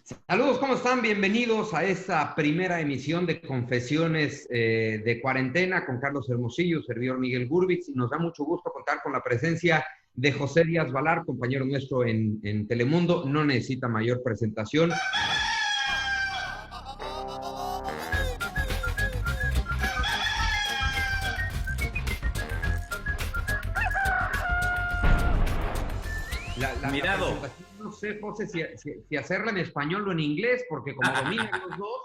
Saludos, ¿cómo están? Bienvenidos a esta primera emisión de Confesiones de Cuarentena con Carlos Hermosillo, servidor Miguel Gurbitz, y nos da mucho gusto contar con la presencia de José Díaz Valar, compañero nuestro en Telemundo. No necesita mayor presentación. La Mirado. presentación, no sé, José, si hacerla en español o en inglés, porque como dominan los dos,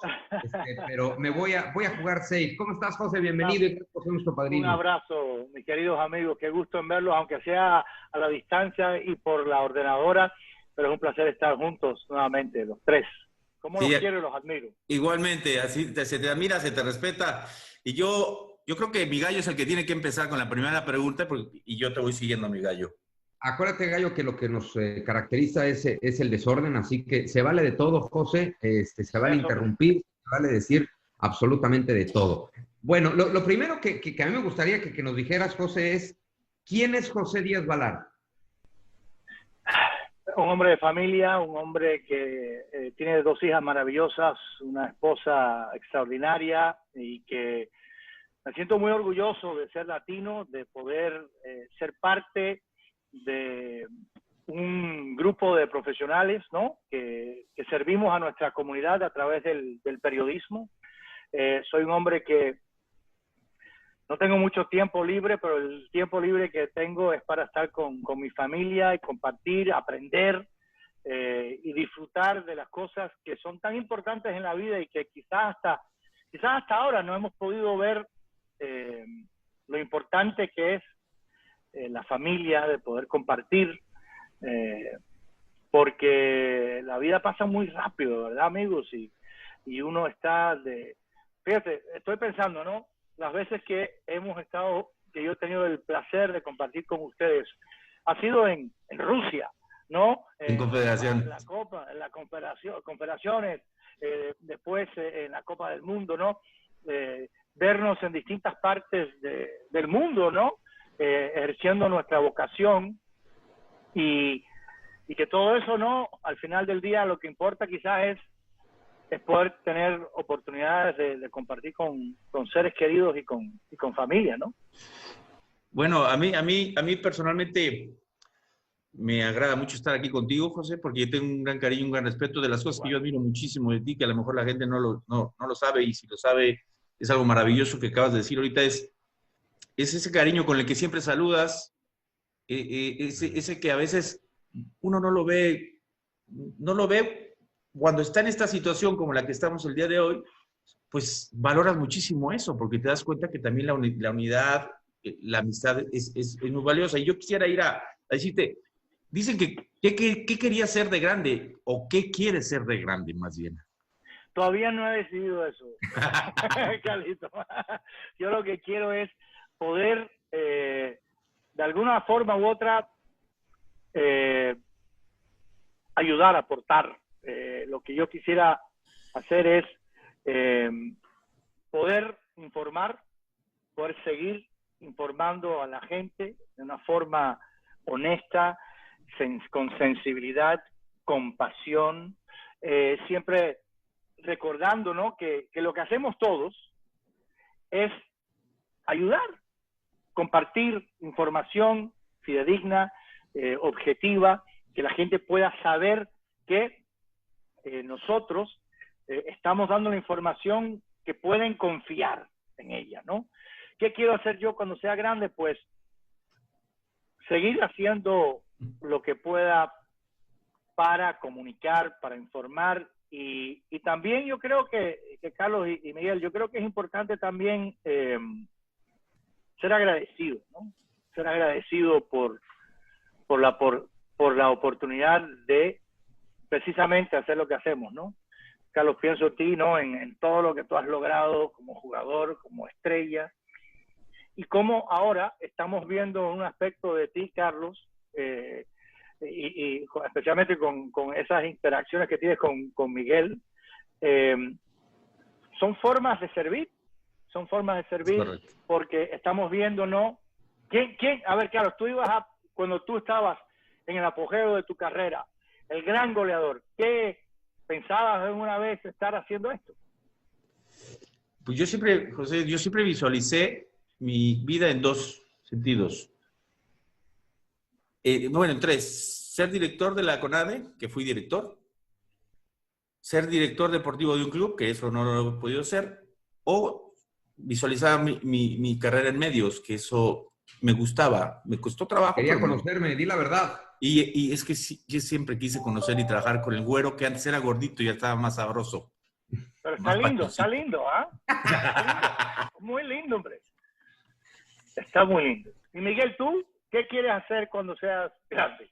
pero voy a jugar safe. ¿Cómo estás, José? Bienvenido, y José, nuestro Un padrino. abrazo, mis queridos amigos. Qué gusto en verlos, aunque sea a la distancia y por la ordenadora, pero es un placer estar juntos nuevamente, los tres. ¿Cómo Sí, los quiero y los admiro? igualmente, así se te admira, se te respeta. Y yo creo que mi gallo es el que tiene que empezar con la primera pregunta y yo te voy siguiendo, mi gallo. Acuérdate, Gallo, que lo que nos caracteriza es el desorden, así que se vale de todo, José, se vale interrumpir, se vale decir absolutamente de todo. Bueno, lo primero que a mí me gustaría que nos dijeras, José, es ¿quién es José Díaz Valar? Un hombre de familia, un hombre que tiene dos hijas maravillosas, una esposa extraordinaria y que me siento muy orgulloso de ser latino, de poder ser parte de un grupo de profesionales, ¿no? que servimos a nuestra comunidad a través del periodismo. Soy un hombre que no tengo mucho tiempo libre, pero el tiempo libre que tengo es para estar con mi familia y compartir, aprender y disfrutar de las cosas que son tan importantes en la vida y que quizás hasta ahora no hemos podido ver lo importante que es la familia, de poder compartir, porque la vida pasa muy rápido, ¿verdad, amigos? Y uno está Fíjate, estoy pensando, ¿no? Las veces que yo he tenido el placer de compartir con ustedes, ha sido en Rusia, ¿no? En Confederación. En la confederaciones, después en la Copa del Mundo, ¿no? Vernos en distintas partes del mundo, ¿no? Ejerciendo nuestra vocación y que todo eso, ¿no? Al final del día lo que importa quizás es poder tener oportunidades de compartir con seres queridos y con familia, ¿no? Bueno, a mí personalmente me agrada mucho estar aquí contigo, José, porque yo tengo un gran cariño, un gran respeto de las cosas que yo admiro muchísimo de ti, que a lo mejor la gente no lo sabe, y si lo sabe es algo maravilloso que acabas de decir ahorita, es ese cariño con el que siempre saludas, ese que a veces uno no lo ve cuando está en esta situación como la que estamos el día de hoy, pues valoras muchísimo eso, porque te das cuenta que también la unidad, la amistad es muy valiosa. Y yo quisiera ir a decirte, dicen ¿qué querías ser de grande? ¿O qué quieres ser de grande, más bien? Todavía no he decidido eso, Carlito. Yo lo que quiero es poder, de alguna forma u otra, ayudar, aportar. Lo que yo quisiera hacer es poder informar, poder seguir informando a la gente de una forma honesta, con sensibilidad, compasión, siempre recordando, ¿no? que lo que hacemos todos es ayudar, compartir información fidedigna, objetiva, que la gente pueda saber que nosotros estamos dando la información que pueden confiar en ella, ¿no? ¿Qué quiero hacer yo cuando sea grande? Pues seguir haciendo lo que pueda para comunicar, para informar, y también yo creo que Carlos y Miguel, yo creo que es importante también ser agradecido, ¿no? Ser agradecido por la oportunidad de precisamente hacer lo que hacemos, ¿no? Carlos, pienso en ti, ¿no? En todo lo que tú has logrado como jugador, como estrella, y cómo ahora estamos viendo un aspecto de ti, Carlos, y especialmente con esas interacciones que tienes con Miguel, son formas de servir, porque estamos viendo, ¿no? A ver, Carlos, cuando tú estabas en el apogeo de tu carrera, el gran goleador, ¿qué ¿Pensabas alguna vez estar haciendo esto? Pues yo siempre, José, yo siempre visualicé mi vida en dos sentidos. Bueno, en tres. Ser director de la CONADE, que fui director. Ser director deportivo de un club, que eso no lo he podido ser. O visualizar mi carrera en medios, que eso me gustaba. Me costó trabajo. Quería conocerme, di la verdad. Y es que sí, yo siempre quise conocer y trabajar con el güero, que antes era gordito y ya estaba más sabroso. Pero está lindo, ¿ah? Está lindo. Muy lindo, hombre. Está muy lindo. Y Miguel, ¿tú qué quieres hacer cuando seas grande?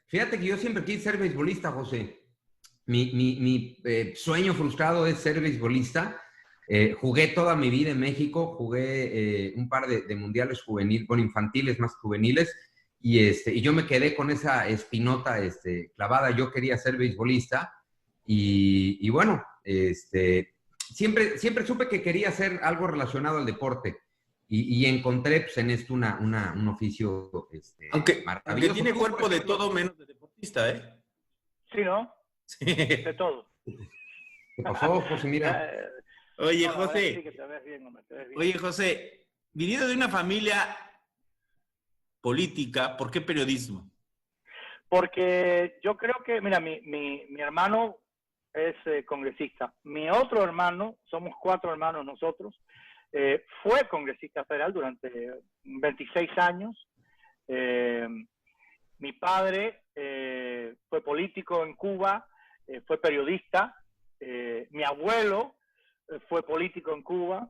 Fíjate que yo siempre quise ser beisbolista, José. Mi sueño frustrado es ser beisbolista. Jugué toda mi vida en México, jugué un par de mundiales juveniles, bueno, infantiles más juveniles, y yo me quedé con esa espinota clavada. Yo quería ser beisbolista, y bueno, siempre supe que quería hacer algo relacionado al deporte, y encontré pues, en esto un oficio aunque maravilloso. Tiene cuerpo de todo menos de deportista, ¿eh? Sí, ¿no? Sí. De todo. ¿Qué pasó, José? Mira. Oye, No, José. sí que te ves bien, hombre, te ves bien. Oye, José, viniendo de una familia política, ¿por qué periodismo? Porque yo creo que, mira, mi hermano es congresista. Mi otro hermano, somos 4 hermanos nosotros, fue congresista federal durante 26 años. Mi padre fue político en Cuba, fue periodista. Mi abuelo fue político en Cuba,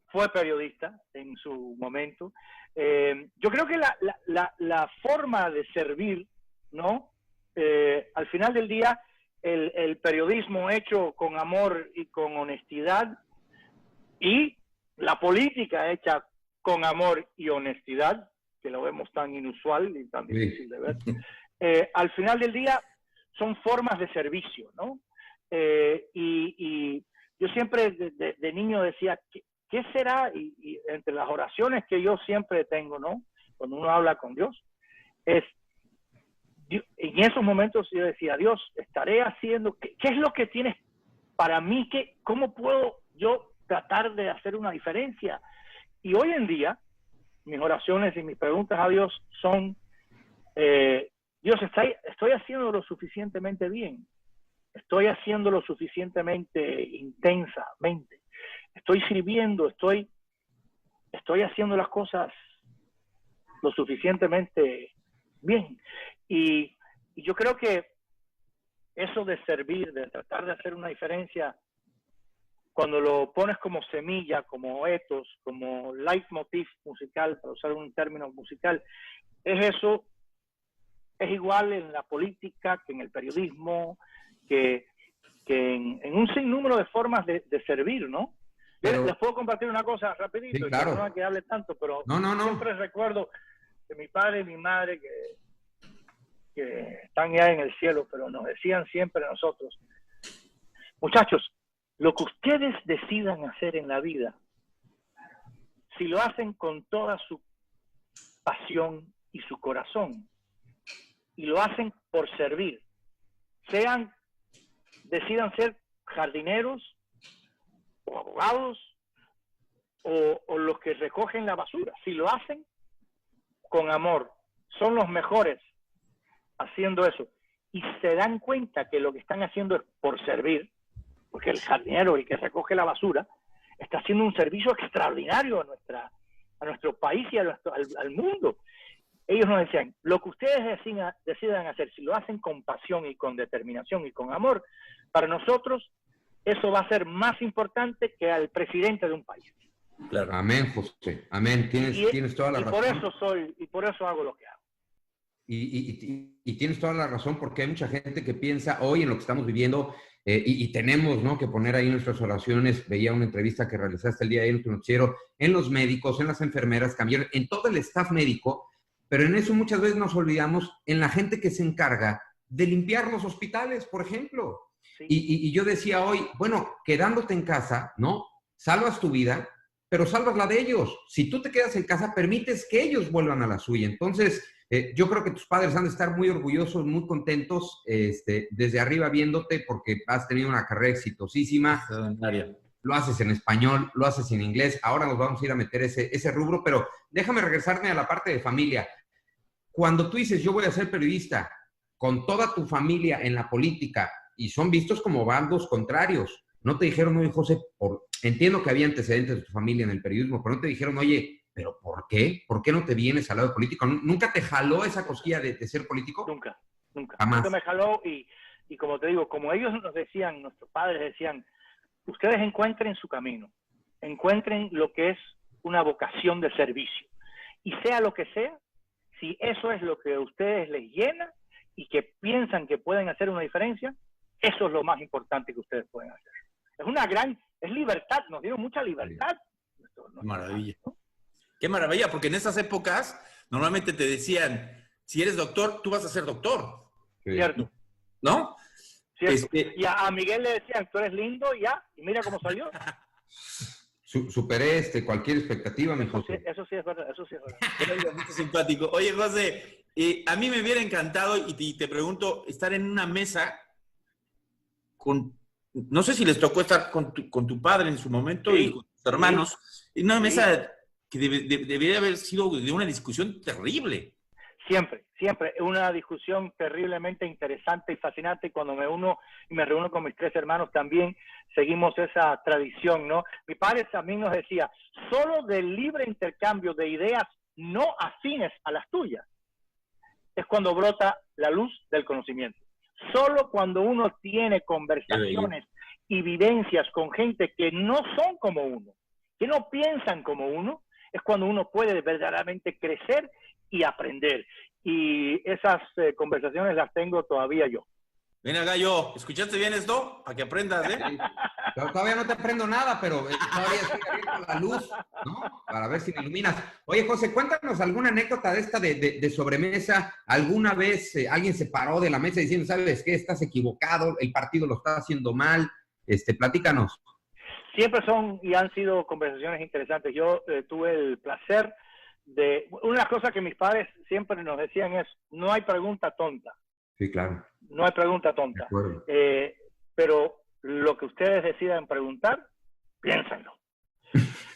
fue periodista en su momento. Yo creo que la forma de servir, ¿no? Al final del día, el periodismo hecho con amor y con honestidad, y la política hecha con amor y honestidad, que lo vemos tan inusual y tan difícil de ver, al final del día son formas de servicio, ¿no? Y yo siempre de niño decía, ¿qué será? Y entre las oraciones que yo siempre tengo, ¿no? Cuando uno habla con Dios, en esos momentos yo decía, Dios, estaré haciendo, ¿qué es lo que tienes para mí? ¿Cómo puedo yo tratar de hacer una diferencia? Y hoy en día, mis oraciones y mis preguntas a Dios son, Dios, estoy haciendo lo suficientemente bien, estoy haciendo lo suficientemente intensamente, estoy sirviendo, estoy haciendo las cosas lo suficientemente bien. Y yo creo que eso de servir, de tratar de hacer una diferencia, cuando lo pones como semilla, como ethos, como leitmotiv musical, para usar un término musical, es igual en la política, que en el periodismo, que en un sinnúmero de formas de servir, ¿no? Pero, les puedo compartir una cosa rapidito, sí, claro. No que hable tanto, pero no. Siempre recuerdo que mi padre y mi madre, que están ya en el cielo, pero nos decían siempre a nosotros, muchachos, lo que ustedes decidan hacer en la vida, si lo hacen con toda su pasión y su corazón, y lo hacen por servir, decidan ser jardineros, o abogados, o los que recogen la basura, si lo hacen con amor, son los mejores haciendo eso, y se dan cuenta que lo que están haciendo es por servir, porque el jardinero, el que recoge la basura, está haciendo un servicio extraordinario a nuestro país y al mundo. Ellos nos decían, lo que ustedes decidan hacer, si lo hacen con pasión y con determinación y con amor, para nosotros eso va a ser más importante que al presidente de un país. Claro. Amén, José. Amén. Tienes toda la razón. Y por eso hago lo que hago. Y tienes toda la razón, porque hay mucha gente que piensa hoy en lo que estamos viviendo, y tenemos, ¿no?, que poner ahí nuestras oraciones. Veía una entrevista que realizaste el día de ayer en tu noticiero, en los médicos, en las enfermeras, cambiaron, en todo el staff médico, pero en eso muchas veces nos olvidamos en la gente que se encarga de limpiar los hospitales, por ejemplo. Sí. Y yo decía hoy, bueno, quedándote en casa, ¿no?, salvas tu vida, pero salvas la de ellos. Si tú te quedas en casa, permites que ellos vuelvan a la suya. Entonces, Yo creo que tus padres han de estar muy orgullosos, muy contentos, desde arriba viéndote, porque has tenido una carrera exitosísima. Lo haces en español, lo haces en inglés. Ahora nos vamos a ir a meter ese rubro, pero déjame regresarme a la parte de familia. Cuando tú dices, yo voy a ser periodista, con toda tu familia en la política, y son vistos como bandos contrarios, no te dijeron, oye, José, entiendo que había antecedentes de tu familia en el periodismo, pero no te dijeron, oye, ¿pero por qué? ¿Por qué no te vienes al lado político? ¿Nunca te jaló esa cosquilla de ser político? Nunca, nunca. Jamás. Nunca me jaló y como te digo, como ellos nos decían, nuestros padres decían, ustedes encuentren su camino, encuentren lo que es una vocación de servicio. Y sea lo que sea, si eso es lo que a ustedes les llena y que piensan que pueden hacer una diferencia, eso es lo más importante que ustedes pueden hacer. Es libertad, nos dieron mucha libertad. Maravilla. Qué maravilla, porque en esas épocas normalmente te decían, si eres doctor, tú vas a ser doctor. Sí. Cierto. ¿No? Cierto. Y a Miguel le decían, tú eres lindo, y ya, y mira cómo salió. Superé cualquier expectativa, mi José. Eso sí es verdad, eso sí es verdad. Muy simpático. Oye, José, a mí me hubiera encantado, y te pregunto, estar en una mesa con, no sé si les tocó estar con tu padre en su momento, sí, y con tus hermanos, en una mesa que debería haber sido de una discusión terrible. Siempre, siempre. Una discusión terriblemente interesante y fascinante. Y cuando me reúno con mis 3 hermanos también seguimos esa tradición, ¿no? Mi padre también nos decía, solo del libre intercambio de ideas no afines a las tuyas es cuando brota la luz del conocimiento. Solo cuando uno tiene conversaciones y vivencias con gente que no son como uno, que no piensan como uno, es cuando uno puede verdaderamente crecer y aprender. Y esas conversaciones las tengo todavía yo. Ven acá, Gallo, ¿escuchaste bien esto? Para que aprendas, ¿eh? Todavía no te aprendo nada, pero todavía estoy abierto a la luz, ¿no? Para ver si me iluminas. Oye, José, cuéntanos alguna anécdota de esta de sobremesa. ¿Alguna vez alguien se paró de la mesa diciendo, ¿sabes qué? Estás equivocado, el partido lo está haciendo mal. Platícanos. Siempre son y han sido conversaciones interesantes. Yo tuve el placer de... Una de las cosas que mis padres siempre nos decían es, no hay pregunta tonta. Sí, claro. No hay pregunta tonta. Pero lo que ustedes decidan preguntar, piénsenlo.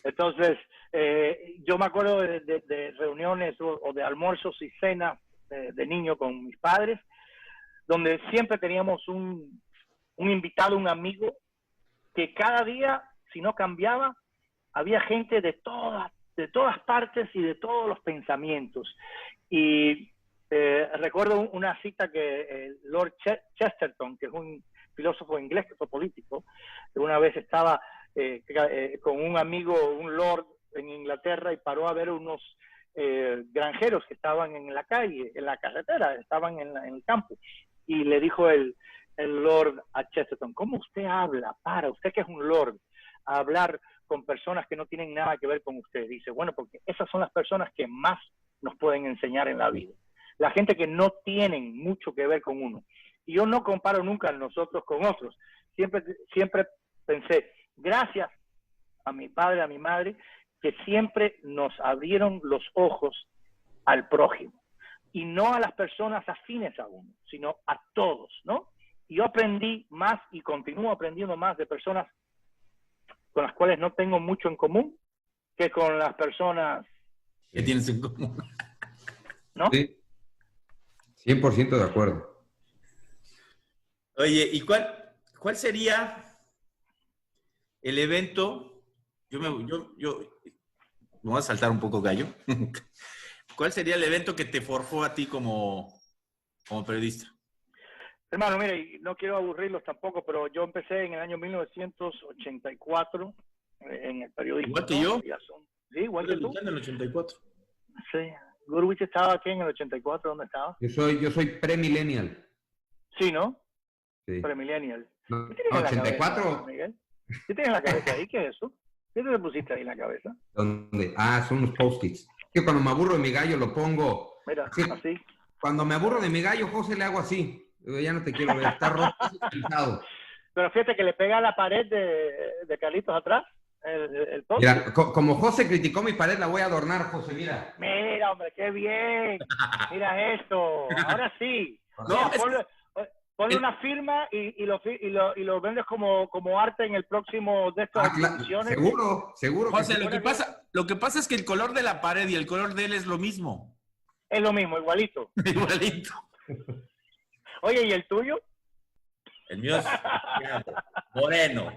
Entonces, yo me acuerdo de reuniones o de almuerzos y cenas de niño con mis padres, donde siempre teníamos un invitado, un amigo, que cada día, si no cambiaba, había gente de todas partes y de todos los pensamientos. Y recuerdo una cita que Lord Chesterton, que es un filósofo inglés que fue político, que una vez estaba con un amigo, un lord en Inglaterra, y paró a ver unos granjeros que estaban en la calle, en la carretera, estaban en el campo. Y le dijo el lord a Chesterton, ¿cómo usted habla? Usted que es un lord, a hablar con personas que no tienen nada que ver con usted. Dice, bueno, porque esas son las personas que más nos pueden enseñar en la vida. La gente que no tienen mucho que ver con uno. Y yo no comparo nunca a nosotros con otros. Siempre pensé, gracias a mi padre, a mi madre, que siempre nos abrieron los ojos al prójimo. Y no a las personas afines a uno, sino a todos, ¿no? Y yo aprendí más y continúo aprendiendo más de personas con las cuales no tengo mucho en común que con las personas... ¿Qué tienes en común? ¿No? Sí, 100% de acuerdo. Oye, ¿y cuál sería el evento? Yo me voy a saltar un poco, Gallo. ¿Cuál sería el evento que te forjó a ti como periodista? Hermano, mire, no quiero aburrirlos tampoco, pero yo empecé en el año 1984 en el periodismo. ¿Igual que yo? Sí, igual que tú. En el 84. Sí. Gurwitz estaba aquí en el 84, ¿dónde estaba? Yo soy premillennial. Sí, ¿no? Sí. Premillennial. No, ¿Qué tienes 84. En la cabeza, Miguel? ¿Qué tienes en la cabeza ahí? ¿Qué es eso? ¿Qué te pusiste ahí en la cabeza? ¿Dónde? Son unos post-its. Que cuando me aburro de mi gallo lo pongo. Mira, sí. así. Cuando me aburro de mi gallo, José, le hago así. Ya no te quiero ver, está roto. Pero fíjate que le pega a la pared de Carlitos atrás, el post. Mira, como José criticó mi pared, la voy a adornar, José, mira. Mira, hombre, qué bien. Mira esto. Ahora sí. No, Mira, ponle una firma y lo vendes como arte en el próximo de estas exhibiciones. Seguro. José, lo que pasa es que el color de la pared y el color de él es lo mismo. Es lo mismo, igualito. Igualito. Oye, ¿y el tuyo? El mío es moreno.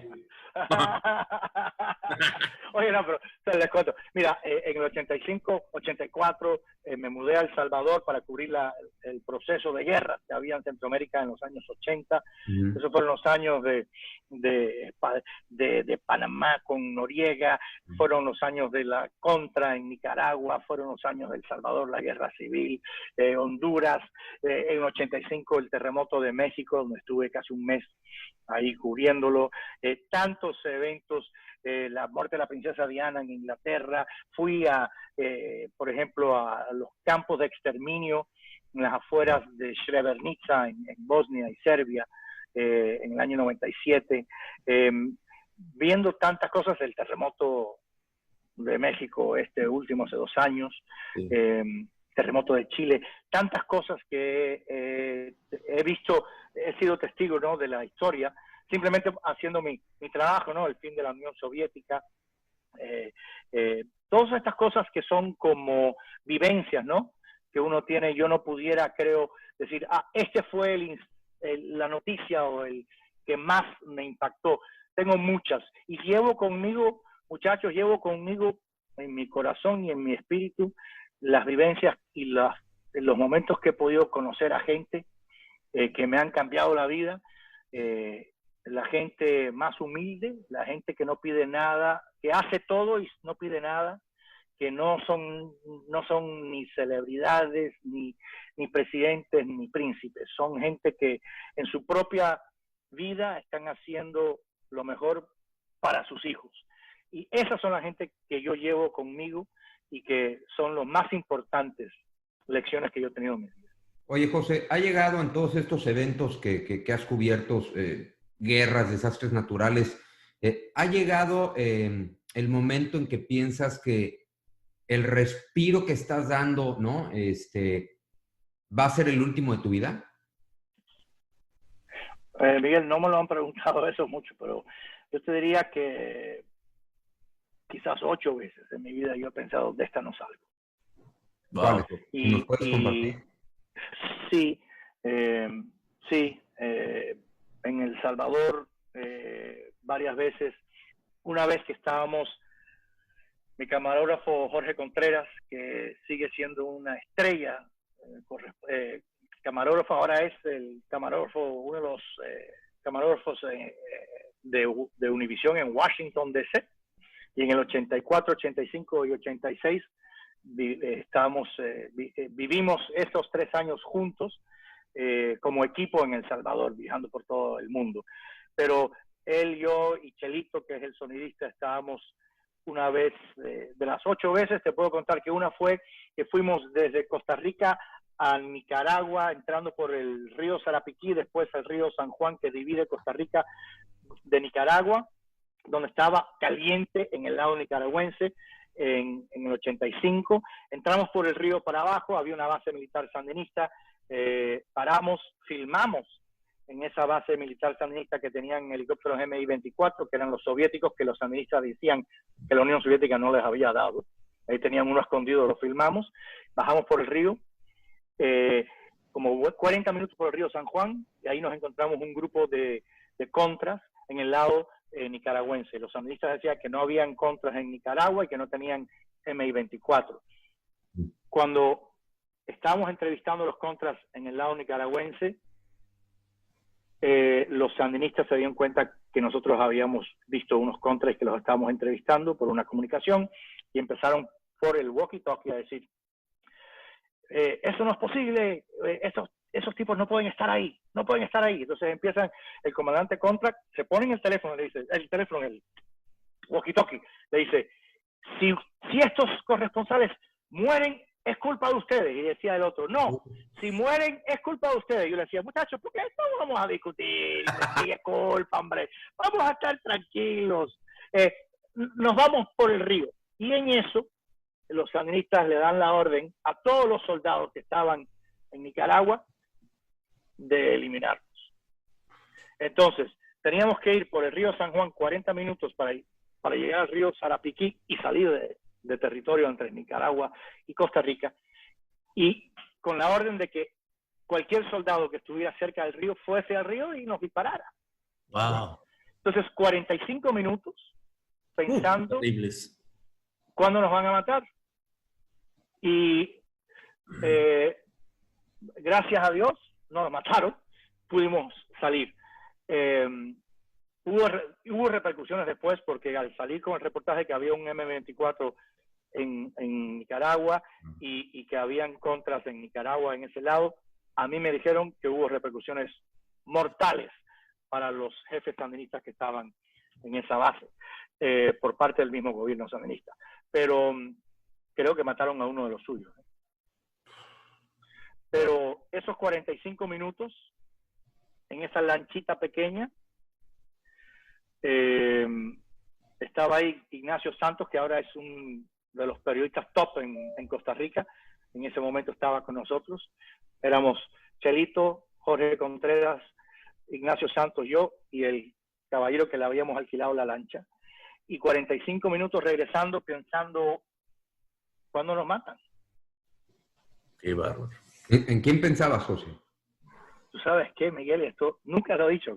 Oye, no, pero les cuento. Mira, en el 85, 84 me mudé a El Salvador para cubrir el proceso de guerra que había en Centroamérica en los años 80. Esos fueron los años de Panamá con Noriega, fueron los años de la Contra en Nicaragua, fueron los años de El Salvador, la guerra civil, Honduras, en 85 el terremoto de México, donde estuve casi un mes ahí cubriéndolo, tantos eventos, la muerte de la princesa Diana en Inglaterra, fui por ejemplo, a los campos de exterminio en las afueras de Srebrenica, en Bosnia y Serbia, en el año 97, viendo tantas cosas, el terremoto de México, este último hace 2 años, sí. Terremoto de Chile, tantas cosas que he visto, he sido testigo, ¿no?, de la historia, simplemente haciendo mi trabajo, ¿no?, el fin de la Unión Soviética, todas estas cosas que son como vivencias, ¿no?, que uno tiene. Yo no pudiera, creo, decir, este fue la noticia o el que más me impactó. Tengo muchas, y llevo conmigo, muchachos, en mi corazón y en mi espíritu las vivencias y los momentos que he podido conocer a gente que me han cambiado la vida, la gente más humilde, la gente que no pide nada, que hace todo y no pide nada, que no son ni celebridades, ni presidentes, ni príncipes. Son gente que en su propia vida están haciendo lo mejor para sus hijos. Y esas son la gente que yo llevo conmigo y que son los más importantes lecciones que yo he tenido en mi vida. Oye, José, ¿ha llegado en todos estos eventos que has cubierto, guerras, desastres naturales, ha llegado el momento en que piensas que el respiro que estás dando, ¿no?, va a ser el último de tu vida? Miguel, no me lo han preguntado eso mucho, pero yo te diría que quizás 8 veces en mi vida yo he pensado, de esta no salgo. Vale, ¿nos puedes compartir? Sí, en El Salvador varias veces. Una vez que estábamos, mi camarógrafo Jorge Contreras, que sigue siendo una estrella, camarógrafo, ahora es el camarógrafo, uno de los camarógrafos de Univisión en Washington, D.C., y en el 84, 85 y 86 vivimos estos 3 años juntos como equipo en El Salvador, viajando por todo el mundo. Pero él, yo y Chelito, que es el sonidista, estábamos una vez, de las 8 veces, te puedo contar que una fue que fuimos desde Costa Rica a Nicaragua, entrando por el río Sarapiquí, después el río San Juan, que divide Costa Rica de Nicaragua, donde estaba caliente en el lado nicaragüense, en el 85. Entramos por el río para abajo, había una base militar sandinista, paramos, filmamos en esa base militar sandinista que tenían helicópteros Mi-24, que eran los soviéticos, que los sandinistas decían que la Unión Soviética no les había dado. Ahí tenían uno escondido, lo filmamos, bajamos por el río, como 40 minutos por el río San Juan, y ahí nos encontramos un grupo de contras en el lado nicaragüense. Los sandinistas decían que no habían contras en Nicaragua y que no tenían Mi-24. Cuando estábamos entrevistando a los contras en el lado nicaragüense, los sandinistas se dieron cuenta que nosotros habíamos visto unos contras que los estábamos entrevistando por una comunicación, y empezaron por el walkie-talkie a decir, eso no es posible, esos tipos no pueden estar ahí, no pueden estar ahí. Entonces empiezan, el comandante contra, se pone en el teléfono, le dice, el walkie-talkie, le dice, si estos corresponsales mueren, es culpa de ustedes. Y decía el otro, no, si mueren, es culpa de ustedes. Yo le decía, muchachos, ¿por qué no vamos a discutir? Sí, es culpa, hombre, vamos a estar tranquilos. nos vamos por el río. Y en eso, los sandinistas le dan la orden a todos los soldados que estaban en Nicaragua de eliminarnos. Entonces, teníamos que ir por el río San Juan 40 minutos para llegar al río Sarapiquí y salir de territorio entre Nicaragua y Costa Rica, y con la orden de que cualquier soldado que estuviera cerca del río fuese al río y nos disparara. Wow. Entonces, 45 minutos pensando cuándo nos van a matar. Y gracias a Dios no nos mataron, pudimos salir. Hubo repercusiones después, porque al salir con el reportaje que había un M24 en Nicaragua y que habían contras en Nicaragua en ese lado, a mí me dijeron que hubo repercusiones mortales para los jefes sandinistas que estaban en esa base, por parte del mismo gobierno sandinista. Pero creo que mataron a uno de los suyos. Pero esos 45 minutos en esa lanchita pequeña, estaba ahí Ignacio Santos, que ahora es un de los periodistas top en Costa Rica. En ese momento estaba con nosotros. Éramos Chelito, Jorge Contreras, Ignacio Santos, yo y el caballero que le habíamos alquilado la lancha. Y 45 minutos regresando, pensando, ¿cuándo nos matan? Qué bárbaro. ¿En quién pensabas, José? Tú sabes qué, Miguel, esto nunca lo he dicho.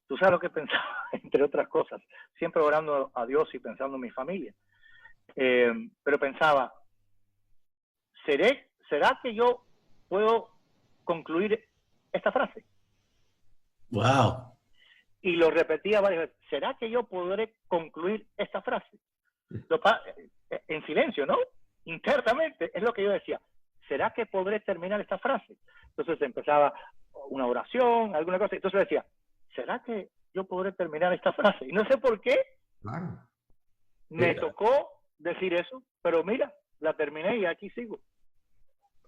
Tú sabes lo que pensaba, entre otras cosas. Siempre orando a Dios y pensando en mi familia. Pero pensaba, ¿será que yo puedo concluir esta frase? Wow. Y lo repetía varias veces. ¿Será que yo podré concluir esta frase? En silencio, ¿no? Internamente, es lo que yo decía. ¿Será que podré terminar esta frase? Entonces empezaba una oración, alguna cosa. Entonces decía, ¿será que yo podré terminar esta frase? Y no sé por qué me tocó decir eso, pero mira, la terminé y aquí sigo.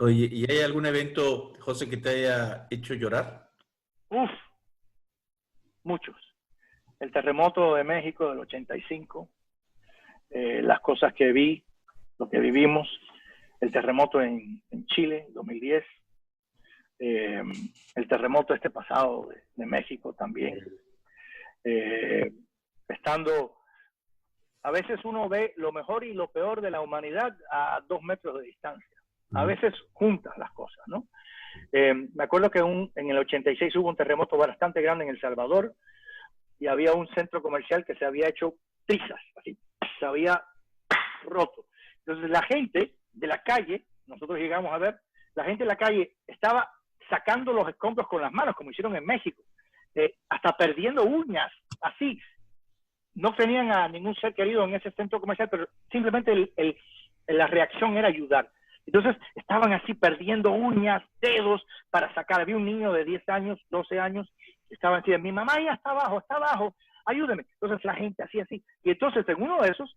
Oye, ¿y hay algún evento, José, que te haya hecho llorar? Uf, muchos. El terremoto de México del 85, las cosas que vi, lo que vivimos, el terremoto en Chile, 2010, el terremoto pasado de México también. Estando, a veces uno ve lo mejor y lo peor de la humanidad a 2 metros de distancia. A veces juntas las cosas, ¿no? Me acuerdo que en el 86 hubo un terremoto bastante grande en El Salvador y había un centro comercial que se había hecho trizas, así, se había roto. Entonces la gente de la calle, nosotros llegamos a ver, la gente de la calle estaba sacando los escombros con las manos, como hicieron en México, hasta perdiendo uñas, así. No tenían a ningún ser querido en ese centro comercial, pero simplemente la reacción era ayudar. Entonces estaban así perdiendo uñas, dedos para sacar. Había un niño de 10 años, 12 años, que estaba así, mi mamá ya está abajo, ayúdeme. Entonces la gente así. Y entonces en uno de esos,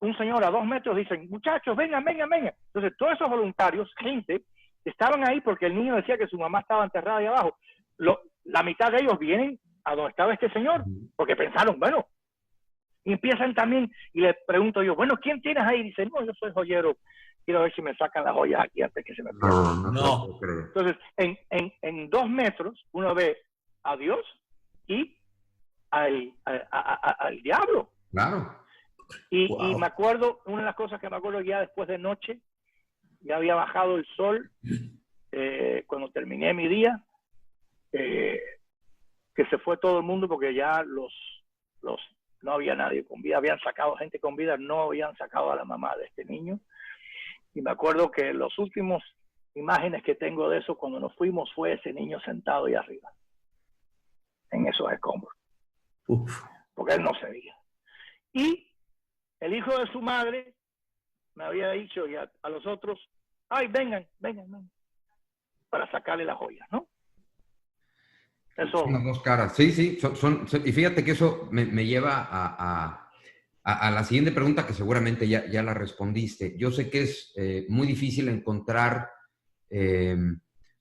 un señor a 2 metros dice, muchachos, vengan. Entonces todos esos voluntarios, gente, estaban ahí porque el niño decía que su mamá estaba enterrada ahí abajo. La mitad de ellos vienen a donde estaba este señor, porque pensaron, bueno, y empiezan también, y le pregunto yo, bueno, ¿quién tienes ahí? Y dice, no, yo soy joyero, quiero ver si me sacan las joyas aquí antes que se me pierdan. No. Entonces, en 2 metros, uno ve a Dios y al diablo. Claro. Y me acuerdo, una de las cosas que me acuerdo ya después de noche, ya había bajado el sol, cuando terminé mi día, que se fue todo el mundo porque ya no había nadie con vida, habían sacado gente con vida, no habían sacado a la mamá de este niño. Y me acuerdo que las últimas imágenes que tengo de eso, cuando nos fuimos, fue ese niño sentado ahí arriba, en esos escombros. Porque él no se veía. Y el hijo de su madre me había dicho y a los otros, ay, vengan, para sacarle las joyas, ¿no? Eso. Son las dos caras. Sí, y fíjate que eso me lleva a la siguiente pregunta que seguramente ya la respondiste. Yo sé que es muy difícil encontrar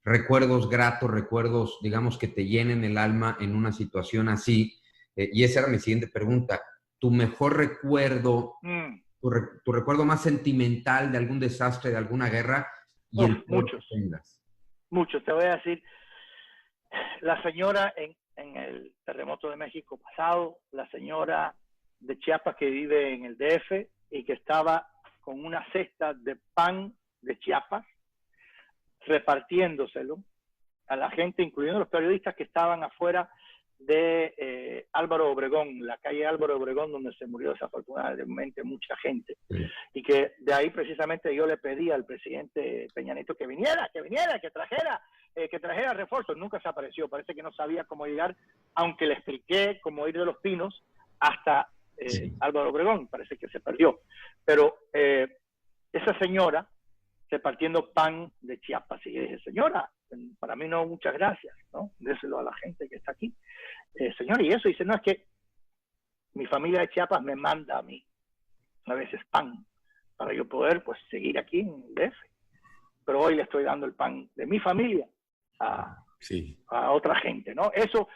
recuerdos gratos, recuerdos, digamos, que te llenen el alma en una situación así. Y esa era mi siguiente pregunta. tu mejor recuerdo, tu recuerdo más sentimental de algún desastre, de alguna guerra, y el peor que tengas? Muchos. Te voy a decir, la señora en el terremoto de México pasado, la señora de Chiapas que vive en el DF y que estaba con una cesta de pan de Chiapas, repartiéndoselo a la gente, incluyendo los periodistas que estaban afuera de Álvaro Obregón, la calle Álvaro Obregón, donde se murió desafortunadamente mucha gente. Y que de ahí precisamente yo le pedí al presidente Peña Nieto que viniera, que trajera refuerzos. Nunca se apareció, parece que no sabía cómo llegar, aunque le expliqué cómo ir de Los Pinos hasta Álvaro Obregón, parece que se perdió. Pero esa señora repartiendo pan de Chiapas, y yo dije, señora, para mí no, muchas gracias, ¿no? Déselo a la gente que está aquí. Señor, y eso, dice, no, es que mi familia de Chiapas me manda a mí a veces pan para yo poder, pues, seguir aquí en el DF. Pero hoy le estoy dando el pan de mi familia a otra gente, ¿no? Eso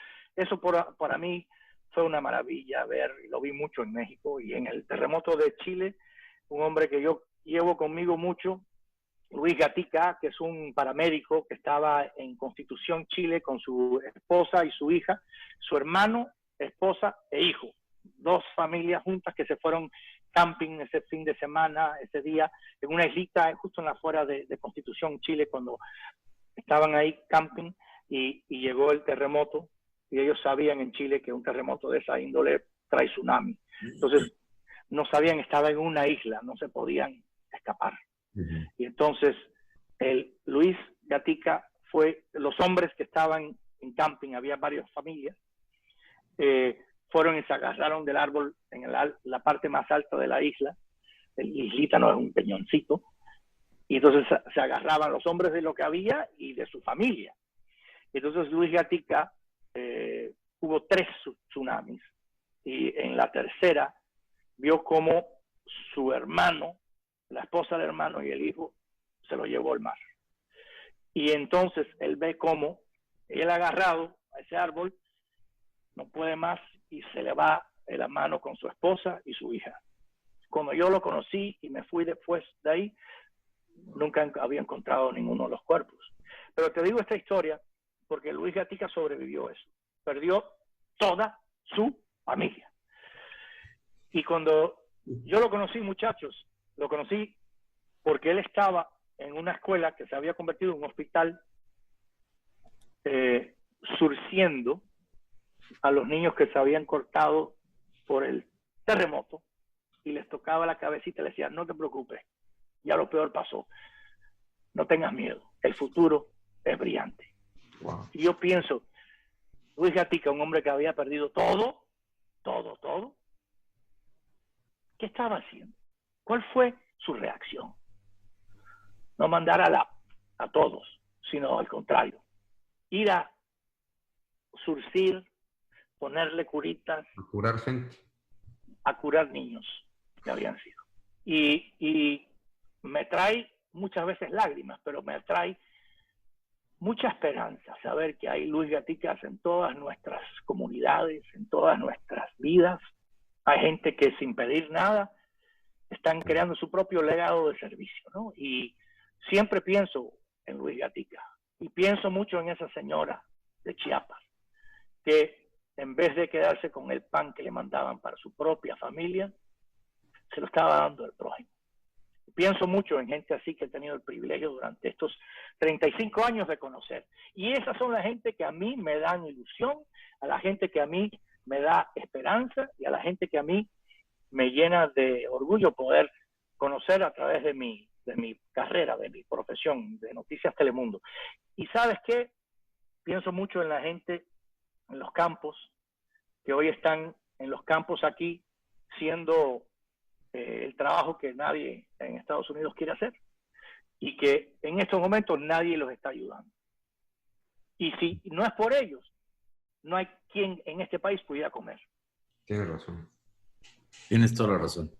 para mí fue una maravilla ver, y lo vi mucho en México y en el terremoto de Chile, un hombre que yo llevo conmigo mucho, Luis Gatica, que es un paramédico que estaba en Constitución, Chile, con su esposa y su hija, su hermano, esposa e hijo. 2 familias juntas que se fueron camping ese fin de semana, ese día, en una islita justo en la afuera de Constitución, Chile, cuando estaban ahí camping y llegó el terremoto, y ellos sabían en Chile que un terremoto de esa índole trae tsunami. Entonces, no sabían, estaba en una isla, no se podían escapar. Y entonces el Luis Gatica fue, los hombres que estaban en camping, había varias familias, fueron y se agarraron del árbol en la parte más alta de la isla. El islita no es un peñoncito, y entonces se agarraban los hombres de lo que había y de su familia. Entonces Luis Gatica, hubo 3 tsunamis, y en la tercera vio como su hermano, la esposa del hermano y el hijo se lo llevó al mar. Y entonces él ve cómo él agarrado a ese árbol no puede más y se le va de la mano con su esposa y su hija. Cuando yo lo conocí y me fui después de ahí, nunca había encontrado ninguno de los cuerpos. Pero te digo esta historia porque Luis Gatica sobrevivió eso. Perdió toda su familia. Y cuando yo lo conocí, muchachos, lo conocí porque él estaba en una escuela que se había convertido en un hospital, surciendo a los niños que se habían cortado por el terremoto, y les tocaba la cabecita y les decía, no te preocupes, ya lo peor pasó, no tengas miedo, el futuro es brillante. Wow. Y yo pienso, Luis Gatica, un hombre que había perdido todo, ¿qué estaba haciendo? ¿Cuál fue su reacción? No mandar a todos, sino al contrario. Ir a surcir, ponerle curitas. A curar gente. A curar niños que habían sido. Y me trae muchas veces lágrimas, pero me trae mucha esperanza saber que hay Luis Gaticas en todas nuestras comunidades, en todas nuestras vidas. Hay gente que sin pedir nada están creando su propio legado de servicio, ¿no? Y siempre pienso en Luis Gatica y pienso mucho en esa señora de Chiapas que en vez de quedarse con el pan que le mandaban para su propia familia, se lo estaba dando al prójimo. Pienso mucho en gente así que he tenido el privilegio durante estos 35 años de conocer. Y esas son la gente que a mí me dan ilusión, a la gente que a mí me da esperanza y a la gente que a mí me llena de orgullo poder conocer a través de mi carrera, de mi profesión, de Noticias Telemundo. Y ¿sabes qué? Pienso mucho en la gente en los campos, que hoy están en los campos aquí, siendo el trabajo que nadie en Estados Unidos quiere hacer, y que en estos momentos nadie los está ayudando. Y si no es por ellos, no hay quien en este país pudiera comer. Tienes razón. Tienes toda la razón.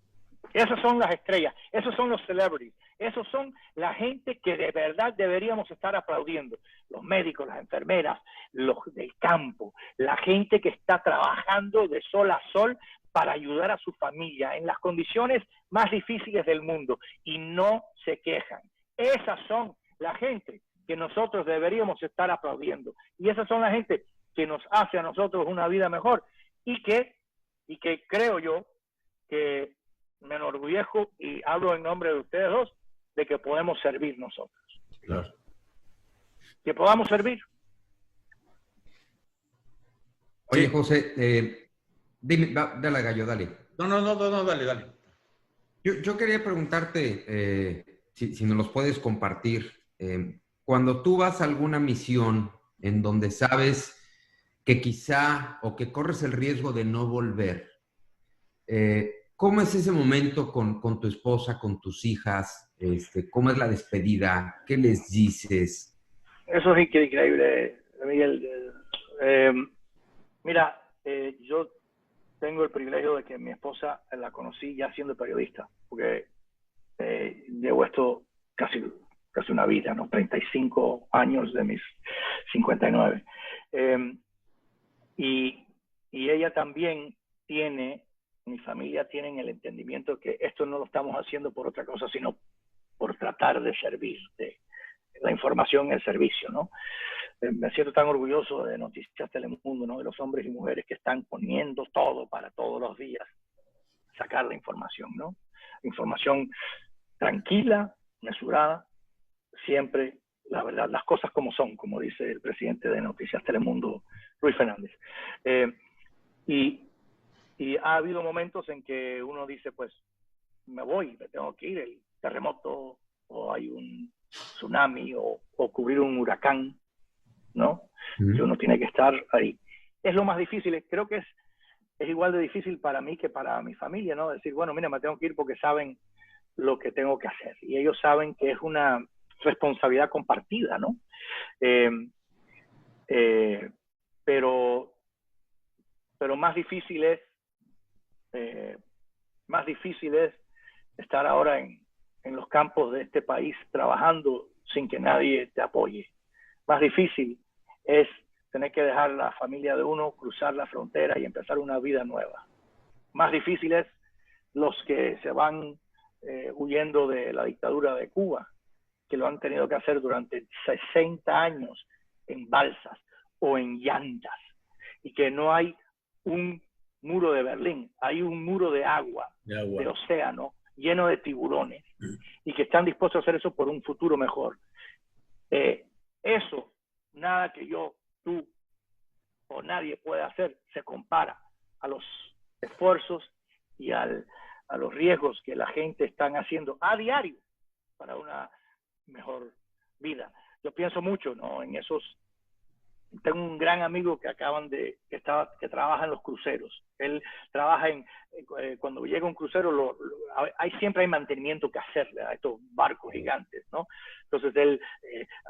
Esas son las estrellas, esos son los celebrities, Esos son la gente que de verdad deberíamos estar aplaudiendo. Los médicos, las enfermeras, los del campo, la gente que está trabajando de sol a sol para ayudar a su familia en las condiciones más difíciles del mundo y no se quejan. Esas son la gente que nosotros deberíamos estar aplaudiendo. Y esas son la gente que nos hace a nosotros una vida mejor y que creo yo que me enorgullezco y hablo en nombre de ustedes dos de que podemos servir nosotros. Claro. Que podamos servir. Oye, Sí. José, dime, dale, Gallo, dale. No, dale. Yo quería preguntarte, si nos los puedes compartir, cuando tú vas a alguna misión en donde sabes que quizá o que corres el riesgo de no volver, ¿cómo es ese momento con tu esposa, con tus hijas? ¿Cómo es la despedida? ¿Qué les dices? Eso es increíble, Miguel. Mira, yo tengo el privilegio de que mi esposa la conocí ya siendo periodista, porque llevo esto casi una vida, ¿no? 35 años de mis 59. Y ella también tiene, mi familia tienen el entendimiento que esto no lo estamos haciendo por otra cosa, sino por tratar de servir, de la información, el servicio, ¿no? Me siento tan orgulloso de Noticias Telemundo, ¿no? De los hombres y mujeres que están poniendo todo para todos los días sacar la información, ¿no? Información tranquila, mesurada, siempre, la verdad, las cosas como son, como dice el presidente de Noticias Telemundo, Luis Fernández. Y ha habido momentos en que uno dice, pues, me voy, me tengo que ir, el terremoto, o hay un tsunami, o cubrir un huracán, ¿no? Y uno tiene que estar ahí. Es lo más difícil, creo que es igual de difícil para mí que para mi familia, ¿no? Decir, bueno, mira, me tengo que ir porque saben lo que tengo que hacer. Y ellos saben que es una responsabilidad compartida, ¿no? Pero más difícil es estar ahora en los campos de este país trabajando sin que nadie te apoye. Más difícil es tener que dejar la familia de uno, cruzar la frontera y empezar una vida nueva. Más difícil es los que se van huyendo de la dictadura de Cuba, que lo han tenido que hacer durante 60 años en balsas o en llantas, y que no hay un muro de Berlín, hay un muro de agua, de océano, lleno de tiburones, y que están dispuestos a hacer eso por un futuro mejor. Eso, nada que yo, tú o nadie puede hacer, se compara a los esfuerzos y a los riesgos que la gente están haciendo a diario para una mejor vida. Yo pienso mucho, ¿no? En esos. Tengo un gran amigo que que trabaja en los cruceros. Él trabaja cuando llega un crucero, siempre hay mantenimiento que hacerle a estos barcos gigantes, ¿no? Entonces él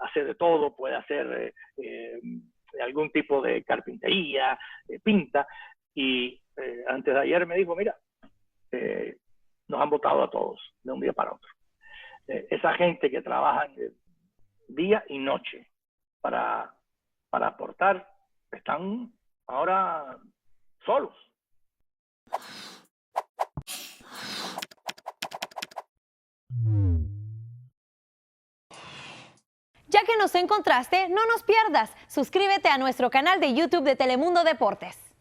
hace de todo, puede hacer algún tipo de carpintería, pinta, y antes de ayer me dijo, mira, nos han botado a todos de un día para otro. Esa gente que trabaja día y noche para aportar, están ahora solos. Ya que nos encontraste, no nos pierdas. Suscríbete a nuestro canal de YouTube de Telemundo Deportes.